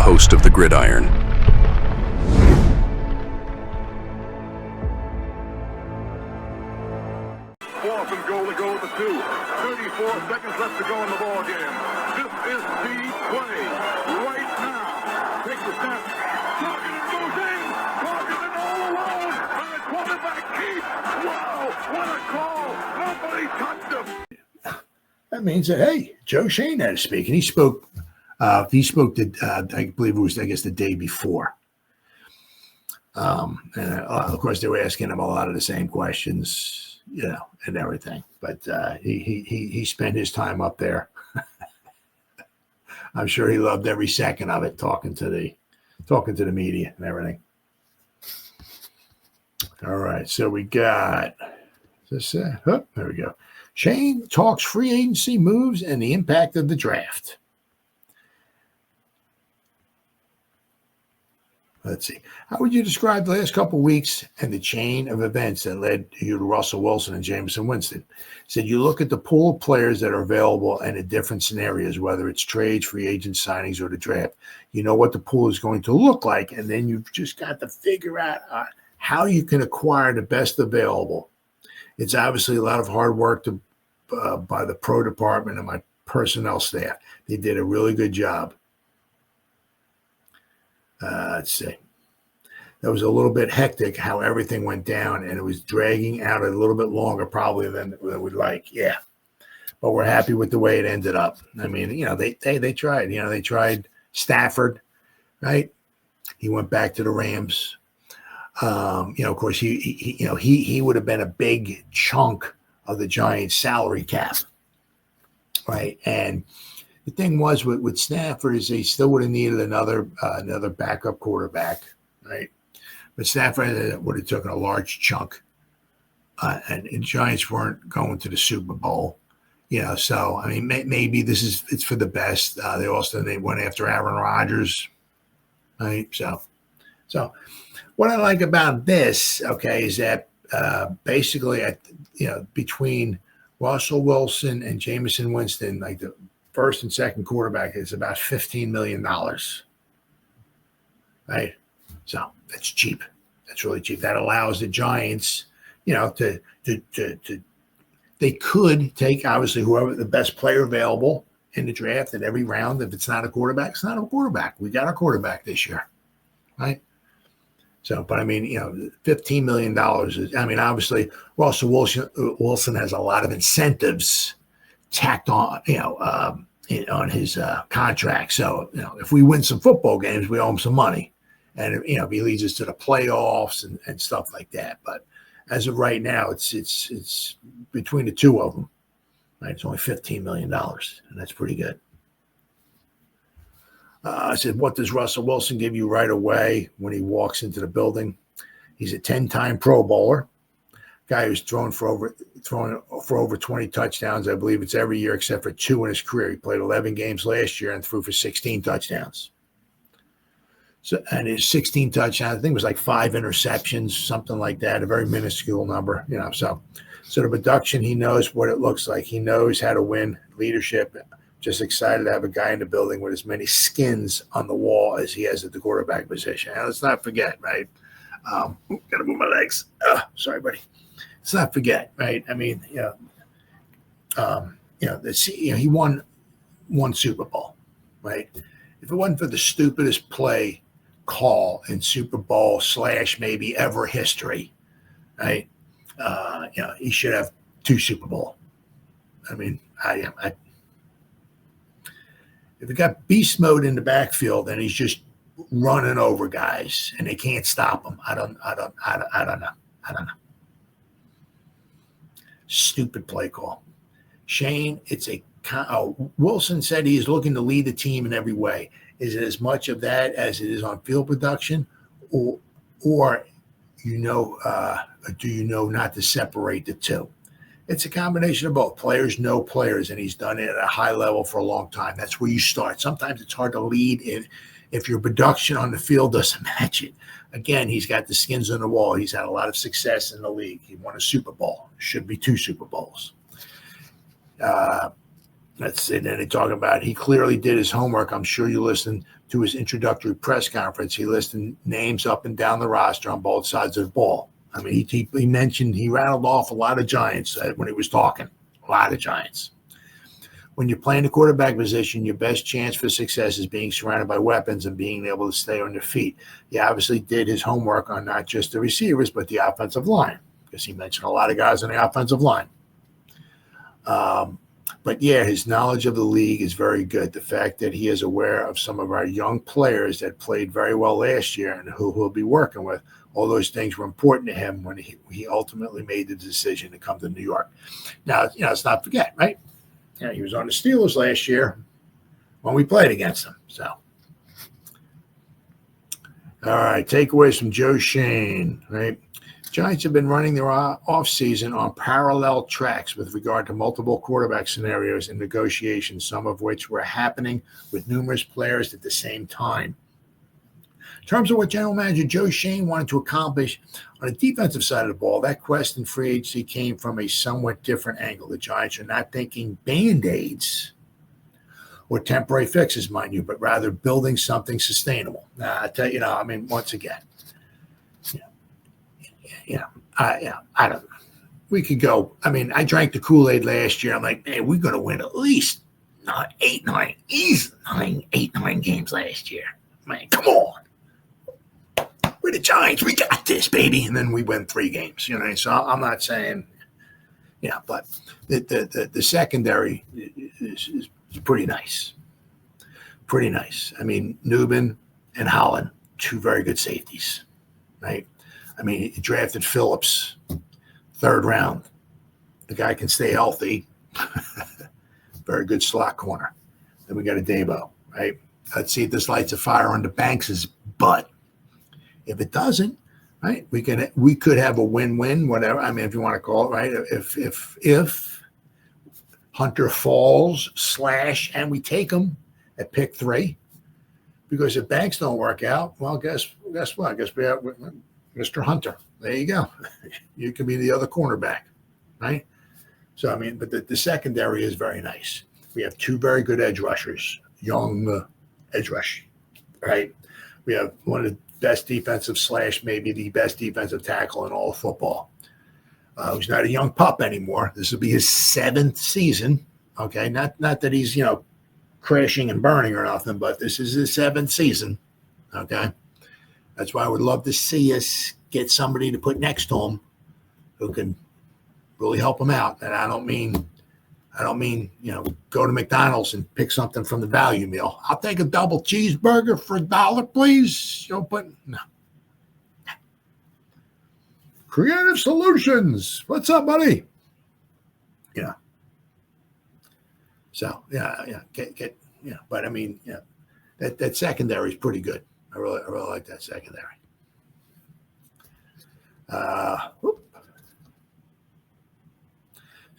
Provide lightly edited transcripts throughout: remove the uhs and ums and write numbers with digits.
host of the Gridiron. Fourth and goal to go with the 2. 34 seconds left to go in the ball game. This is the play right now. Takes the snap. Targeted goes in. Targeted all alone. And the quarterback keeps. Wow, what a call. Nobody touched him. That means that, hey, Joe Schoen had to speak. And he spoke I believe it was, the day before. And of course, they were asking him a lot of the same questions, and everything. But he spent his time up there. I'm sure he loved every second of it, talking to the media and everything. All right, so we got this. There we go. Schoen talks free agency moves and the impact of the draft. Let's see. How would you describe the last couple of weeks and the chain of events that led you to Russell Wilson and Jameson Winston? Said you look at the pool of players that are available and in different scenarios, whether it's trades, free agent signings, or the draft. You know what the pool is going to look like, and then you've just got to figure out how you can acquire the best available. It's obviously a lot of hard work by the pro department and my personnel staff. They did a really good job. Let's see. That was a little bit hectic how everything went down, and it was dragging out a little bit longer probably than we'd like. Yeah. But we're happy with the way it ended up. I mean, they tried. They tried Stafford, right? He went back to the Rams. Of course, he would have been a big chunk of the Giants' salary cap, right? And the thing was with Stafford is they still would have needed another backup quarterback, right? But Stafford would have taken a large chunk, and the Giants weren't going to the Super Bowl, So I mean, maybe it's for the best. They went after Aaron Rodgers, right? So what I like about this, okay, is that basically, between Russell Wilson and Jameson Winston, like the first and second quarterback, is about $15 million, right? So that's cheap. That's really cheap. That allows the Giants, they could take obviously whoever the best player available in the draft at every round. If it's not a quarterback, it's not a quarterback. We got our quarterback this year, right? So, but I mean, $15 million is, obviously Russell Wilson has a lot of incentives tacked on, on his contract. So, if we win some football games, we owe him some money. And, if he leads us to the playoffs and stuff like that. But as of right now, it's between the two of them, right? It's only $15 million, and that's pretty good. I said, what does Russell Wilson give you right away when he walks into the building? He's a 10-time Pro Bowler, guy who's thrown for over 20 touchdowns. I believe it's every year except for 2 in his career. He played 11 games last year and threw for 16 touchdowns. So, and his 16 touchdowns, I think it was like 5 interceptions, something like that, a very minuscule number, So the production, he knows what it looks like. He knows how to win, leadership. Just excited to have a guy in the building with as many skins on the wall as he has at the quarterback position. And let's not forget, right? Gotta move my legs. Sorry, buddy. Let's not forget, right? I mean, he won one Super Bowl, right? If it wasn't for the stupidest play call in Super Bowl / maybe ever history, right? He should have 2 Super Bowl. I mean, if it got beast mode in the backfield and he's just running over guys and they can't stop him, I don't know. Stupid play call. Shane, Wilson said he is looking to lead the team in every way. Is it as much of that as it is on field production, or do you know not to separate the two? It's a combination of both. Players know players, and he's done it at a high level for a long time. That's where you start. Sometimes it's hard to lead if your production on the field doesn't match it. Again, he's got the skins on the wall. He's had a lot of success in the league. He won a Super Bowl. Should be 2 Super Bowls. Then they talk about he clearly did his homework. I'm sure you listened to his introductory press conference, he listed names up and down the roster on both sides of the ball. I mean, he mentioned, he rattled off a lot of Giants when he was talking, a lot of Giants. When you're playing the quarterback position, your best chance for success is being surrounded by weapons and being able to stay on your feet. He obviously did his homework on not just the receivers, but the offensive line, because he mentioned a lot of guys on the offensive line. But yeah, his knowledge of the league is very good. The fact that he is aware of some of our young players that played very well last year and who he'll be working with, all those things were important to him when he ultimately made the decision to come to New York. Now, let's not forget, right? He was on the Steelers last year when we played against them. So, all right, takeaways from Joe Schoen, right? Giants have been running their offseason on parallel tracks with regard to multiple quarterback scenarios and negotiations, some of which were happening with numerous players at the same time. In terms of what General Manager Joe Schoen wanted to accomplish on the defensive side of the ball, that quest in free agency came from a somewhat different angle. The Giants are not thinking Band-Aids or temporary fixes, mind you, but rather building something sustainable. I tell you, once again, I don't know. We could go. I mean, I drank the Kool-Aid last year. I'm like, man, we're going to win at least 8-9 games last year. Man, come on. We're the Giants. We got this, baby. And then we win 3 games, So I'm not saying, but the secondary is pretty nice. Pretty nice. I mean, Newman and Holland, 2 very good safeties, right? I mean, he drafted Phillips, 3rd round. The guy can stay healthy. Very good slot corner. Then we got Adebo, right? Let's see if this lights a fire under Banks's butt. If it doesn't, right, we could have a win-win, whatever. I mean, if you want to call it, right? If Hunter falls / and we take him at pick 3, because if Banks don't work out, well, guess what? I guess we have Mr. Hunter. There you go. You can be the other cornerback, right? So, I mean, but the secondary is very nice. We have 2 very good edge rushers, young edge rush, right? We have one of the best defensive / maybe the best defensive tackle in all of football. He's not a young pup anymore. This will be his 7th season, okay? Not that he's, crashing and burning or nothing, but this is his 7th season, okay? That's why I would love to see us get somebody to put next to him who can really help him out. And I don't mean, go to McDonald's and pick something from the value meal. I'll take a double cheeseburger for $1, please. No. Creative Solutions. What's up, buddy? So, get. But I mean, that secondary is pretty good. I really like that secondary. So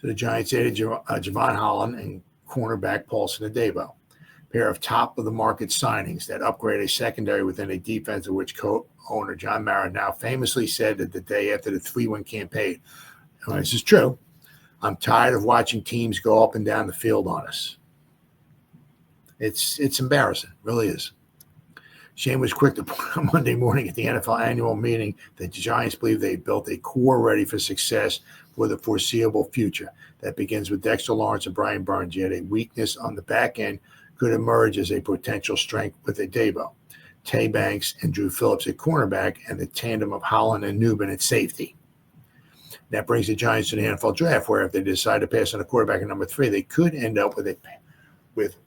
the Giants added Jevon Holland and cornerback Paulson Adebo, pair of top-of-the-market signings that upgrade a secondary within a defense of which co-owner John Mara now famously said that the day after the 3-win campaign, and this is true, I'm tired of watching teams go up and down the field on us. It's embarrassing, it really is. Shane was quick to point on Monday morning at the NFL annual meeting that the Giants believe they built a core ready for success for the foreseeable future. That begins with Dexter Lawrence and Brian Burns. Yet a weakness on the back end could emerge as a potential strength with Adebo, Tay Banks, and Drew Phillips at cornerback, and the tandem of Holland and Newman at safety. That brings the Giants to the NFL draft, where if they decide to pass on a quarterback at number 3, they could end up with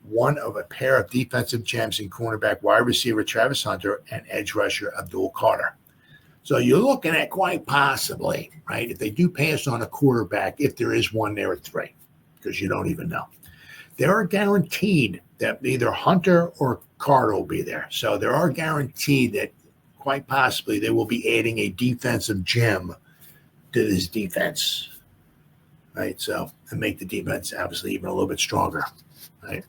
one of a pair of defensive gems in cornerback wide receiver Travis Hunter and edge rusher Abdul Carter. So you're looking at quite possibly, right, if they do pass on a quarterback, if there is one there at 3, because you don't even know. They are guaranteed that either Hunter or Carter will be there. So they are guaranteed that quite possibly they will be adding a defensive gem to this defense, right? So, and make the defense obviously even a little bit stronger. Right.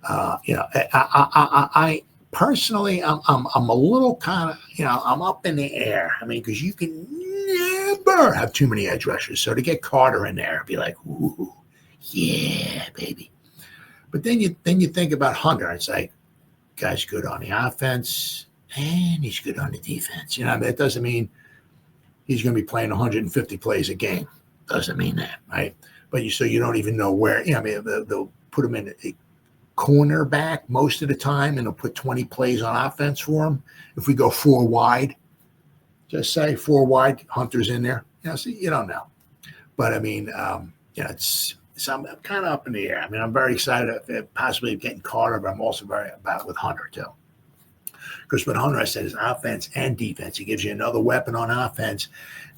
I personally, I'm a little kind of, I'm up in the air. I mean, because you can never have too many edge rushers. So to get Carter in there, be like, ooh, yeah, baby. But then you think about Hunter. It's like, Guy's good on the offense, and he's good on the defense. That doesn't mean he's going to be playing 150 plays a game. Doesn't mean that, right? But you don't even know where. They'll put him in a cornerback most of the time, and they'll put 20 plays on offense for him. If we go 4 wide, just say 4 wide, Hunter's in there. So you don't know. But it's I'm kind of up in the air. I'm very excited at possibly getting Carter, but I'm also very about with Hunter too. Because what Hunter, I said, is offense and defense. He gives you another weapon on offense,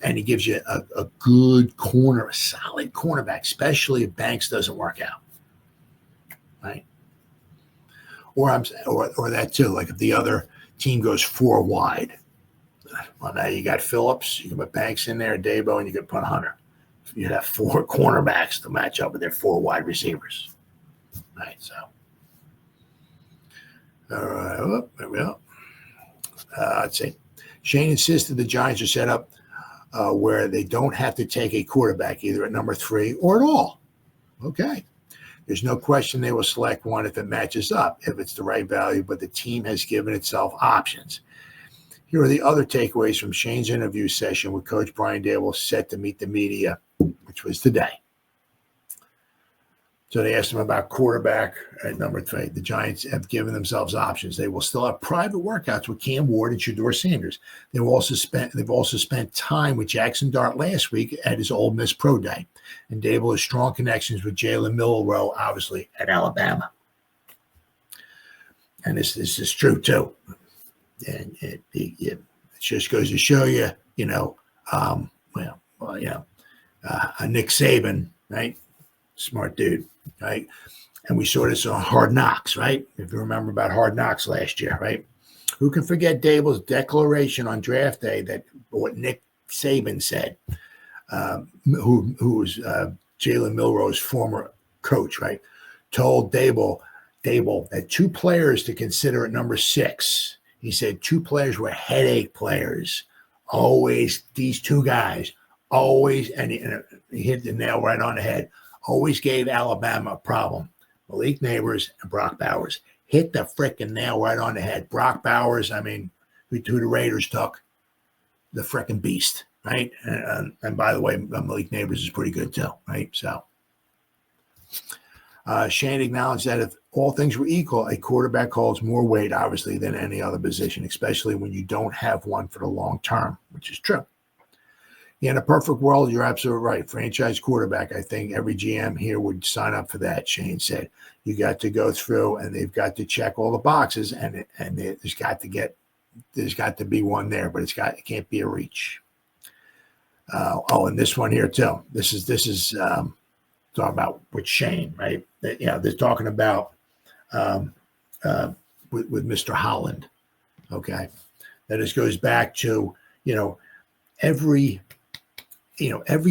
and he gives you a good corner, a solid cornerback, especially if Banks doesn't work out, right? Or that too. Like if the other team goes 4 wide, well, now you got Phillips, you can put Banks in there, Adebo, and you can put Hunter. You'd have 4 cornerbacks to match up with their 4 wide receivers, right? So, all right, there we go. Let's see. Shane insisted the Giants are set up where they don't have to take a quarterback either at number 3 or at all. Okay. There's no question they will select one if it matches up, if it's the right value, but the team has given itself options. Here are the other takeaways from Shane's interview session with Coach Brian Daboll set to meet the media, which was today. So they asked him about quarterback at number 3. The Giants have given themselves options. They will still have private workouts with Cam Ward and Shedeur Sanders. They've also spent time with Jackson Dart last week at his Ole Miss Pro Day. And Daboll has strong connections with Jalen Milroe, obviously, at Alabama. And this is true, too. And it just goes to show you, Nick Saban, right? Smart dude, right? And we saw this on Hard Knocks, right? If you remember about Hard Knocks last year, right? Who can forget Daboll's declaration on draft day that what Nick Saban said, who was Jalen Milroe's former coach, right? Told Daboll that 2 players to consider at number 6. He said 2 players were headache players. Always, these 2 guys, always, and he hit the nail right on the head, always gave Alabama a problem. Malik Neighbors and Brock Bowers. Hit the frickin' nail right on the head. Brock Bowers, who the Raiders took, the frickin' beast, right? And by the way, Malik Neighbors is pretty good too, right? So Shane acknowledged that if all things were equal, a quarterback holds more weight, obviously, than any other position, especially when you don't have one for the long term, which is true. In a perfect world, you're absolutely right. Franchise quarterback, I think every GM here would sign up for that, Shane said. You got to go through, and they've got to check all the boxes, and there's got to be one there, but it can't be a reach. And this one here too. This is talking about with Shane, right? They're talking about with Mr. Holland. Okay, that just goes back to every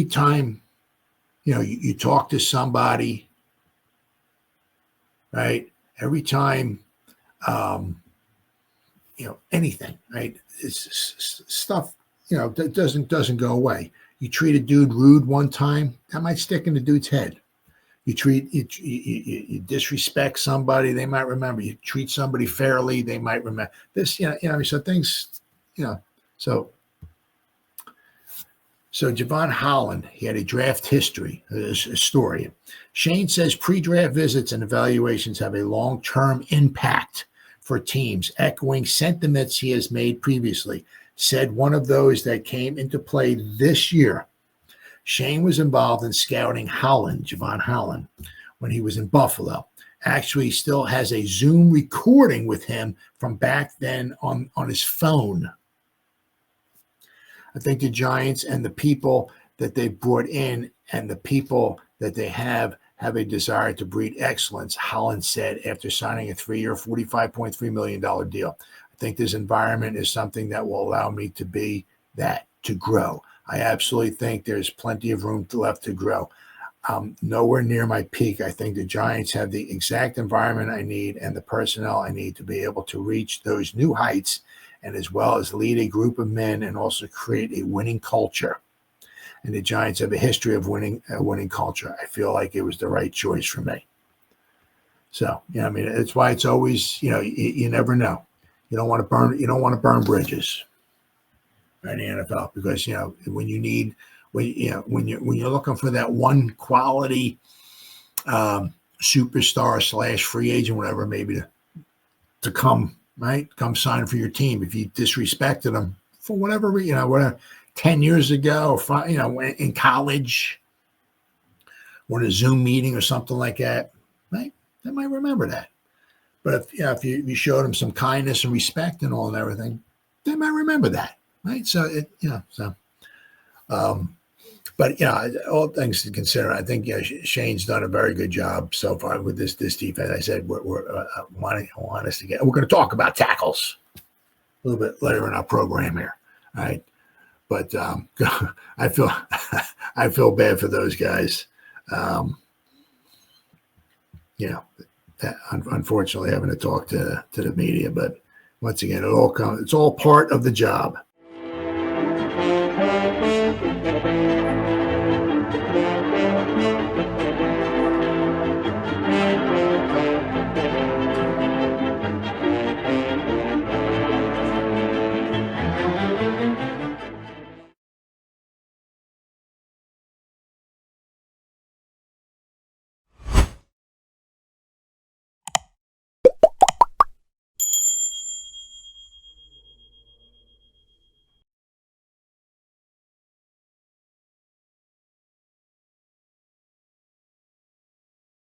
time you talk to somebody, right? Every time anything, right? It's stuff that doesn't go away. You treat a dude rude one time, that might stick in the dude's head. You disrespect somebody, they might remember. You treat somebody fairly, they might remember. This, so things, So Jevon Holland, he had a draft history, a story. Shane says pre-draft visits and evaluations have a long-term impact for teams, echoing sentiments he has made previously. Said one of those that came into play this year. Shane was involved in scouting Jevon Holland, when he was in Buffalo. Actually, he still has a Zoom recording with him from back then on his phone. I think the Giants and the people that they brought in and the people that they have a desire to breed excellence, Holland said after signing a 3-year, $45.3 million deal. I think this environment is something that will allow me to be that, to grow. I absolutely think there's plenty of room left to grow. Nowhere near my peak. I think the Giants have the exact environment I need and the personnel I need to be able to reach those new heights, and as well as lead a group of men and also create a winning culture. And the Giants have a history of winning culture. I feel like it was the right choice for me. So, I mean, it's why it's always, you never know. You don't want to burn bridges in the NFL because, when you're looking for that one quality superstar / free agent, whatever, maybe to come sign for your team. If you disrespected them for whatever, whatever, 10 years ago, in college, or in a Zoom meeting or something like that, right? They might remember that. But if you showed them some kindness and respect and all and everything, they might remember that, right? So but all things to consider, I think Shane's done a very good job so far with this defense. I said we're want us to get. We're going to talk about tackles a little bit later in our program here, right? But I feel bad for those guys. Unfortunately, having to talk to the media, but once again, it's all part of the job.